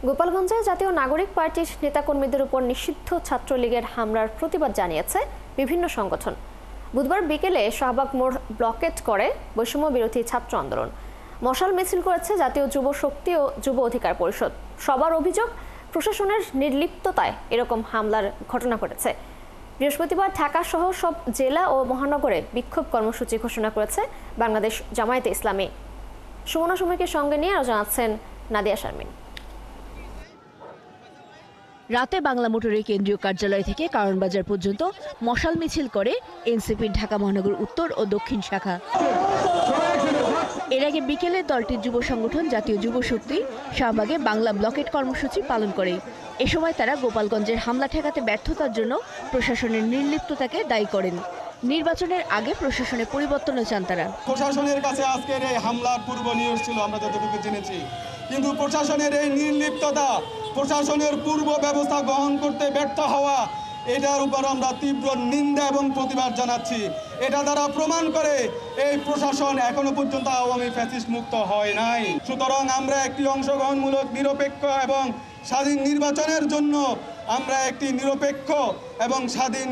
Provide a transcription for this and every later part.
গোপালগঞ্জে জাতীয় নাগরিক পার্টির নেতাকর্মীদের উপর নিষিদ্ধ ছাত্রলীগের হামলার প্রতিবাদ জানিয়েছে বিভিন্ন সংগঠন। বুধবার বিকেলে শাহবাগ মোড় ব্লকেট করে বৈষম্য বিরোধী ছাত্র আন্দোলন। মশাল মিছিল করেছে জাতীয় যুব শক্তি ও যুব অধিকার পরিষদ। সবার অভিযোগ, প্রশাসনের নির্লিপ্ততায় এরকম হামলার ঘটনা ঘটেছে। বৃহস্পতিবার ঢাকা সহ সব জেলা ও মহানগরে বিক্ষোভ কর্মসূচি ঘোষণা করেছে বাংলাদেশ জামায়াতে ইসলামী। সুমনা সুমিকে সঙ্গে নিয়ে আরো জানাচ্ছেন নাদিয়া শারমিন। রাতে বাংলা মোটরের কেন্দ্রীয় কার্যালয় থেকে কারওয়ানবাজার পর্যন্ত মশাল মিছিল করে এনসিপির ঢাকা মহানগর উত্তর ও দক্ষিণ শাখা। এর আগে বিকেলে দলটির যুব সংগঠন জাতীয় যুব শক্তি শাহবাগে বাংলা ব্লকেট কর্মসূচি পালন করে। এ সময় তারা গোপালগঞ্জের হামলা ঠেকাতে ব্যর্থতার জন্য প্রশাসনের নির্লিপ্ততাকে দায়ী করেন। নির্বাচনের আগে প্রশাসনে পরিবর্তনও চান তারা। প্রশাসনের কাছে আজকের এই হামলার পূর্ব নিউজ ছিল, আমরা যতটুকু জেনেছি, কিন্তু প্রশাসনের এই নির্লিপ্ততা, প্রশাসনের পূর্ব ব্যবস্থা গ্রহণ করতে ব্যর্থ হওয়া, এটার উপর আমরা তীব্র নিন্দা এবং প্রতিবাদ জানাচ্ছি। এটা দ্বারা প্রমাণ করে এই প্রশাসন এখনো পর্যন্ত আওয়ামী ফ্যাসিস্ট মুক্ত হয় নাই। সুতরাং আমরা একটি অংশগ্রহণমূলক, নিরপেক্ষ এবং স্বাধীন নির্বাচনের জন্য আমরা একটি নিরপেক্ষ এবং স্বাধীন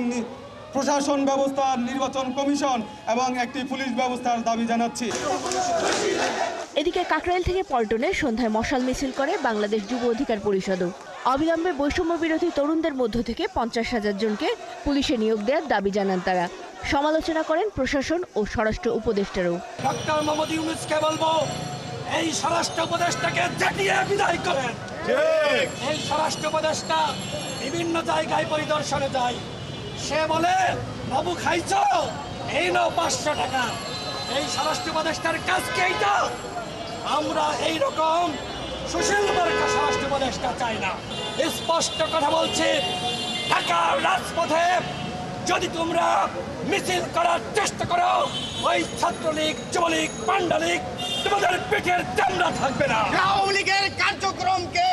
প্রশাসন ব্যবস্থা, নির্বাচন কমিশন এবং একটি পুলিশ ব্যবস্থার দাবি জানাচ্ছি। এদিকে কাকরাইল থেকে পল্টনে সন্ধ্যায় মশাল মিছিল করে বাংলাদেশ যুব অধিকার পরিষদও। অবিলম্বে বৈষম্য বিরোধী তরুণদের মধ্য থেকে 50,000 জনকে পুলিশে নিয়োগ দেওয়ার দাবি জানান তারা। সমালোচনা করেন প্রশাসন ও স্বরাষ্ট্র উপদেষ্টারও। ডক্টর মোহাম্মদ ইউনূসকে বলবো, এই স্বরাষ্ট্র উপদেষ্টাকে ঝাঁটিয়ে বিদায় করেন। এই স্বরাষ্ট্র উপদেষ্টা বিভিন্ন জায়গায় পরিদর্শনে যায়, সে বলে বাবু খাইছ, এই নাও 500 টাকা। এই স্বরাষ্ট্র উপদেষ্টার কাজ কি এইটা? আমরা এইরকম সুশীল মার্কা স্বরাষ্ট্র উপদেষ্টা চাই না। স্পষ্ট কথা বলছি, ঢাকার রাজপথে যদি তোমরা মিছিল করার চেষ্টা করো, ওই ছাত্রলীগ, যুবলীগ, পান্ডালীগ তোমাদের পেটের চামড়া থাকবে না। আওয়ামী লীগের কার্যক্রমকে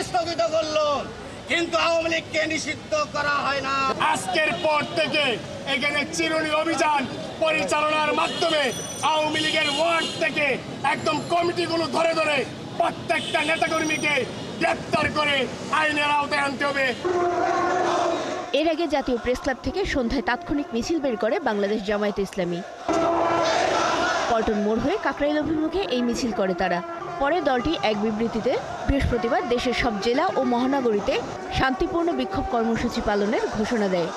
স্থগিত করলো, কিন্তু আওয়ামী লীগকে নিষিদ্ধ করা হয় না। আজকের পর থেকে এখানে চিরুনি অভিযান পরিচালনার মাধ্যমে আওয়ামী লীগের ওয়ার্ড থেকে একদম কমিটিগুলো ধরে ধরে প্রত্যেকটা নেতাকর্মীকে গ্রেপ্তার করে আইনের আওতায় আনতে হবে। এর আগে জাতীয় প্রেস ক্লাব থেকে সন্ধ্যায় তাৎক্ষণিক মিছিল বের করে বাংলাদেশ জামায়াতে ইসলামী। পল্টন মোড় হয়ে কাকরাইল অভিমুখে এই মিছিল করে তারা। পরে দলটি এক বিবৃতিতে বৃহস্পতিবার দেশের সব জেলা ও মহানগরীতে শান্তিপূর্ণ বিক্ষোভ কর্মসূচি পালনের ঘোষণা দেয়।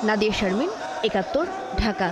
নাদিয়া শারমিন, ৭১, ঢাকা।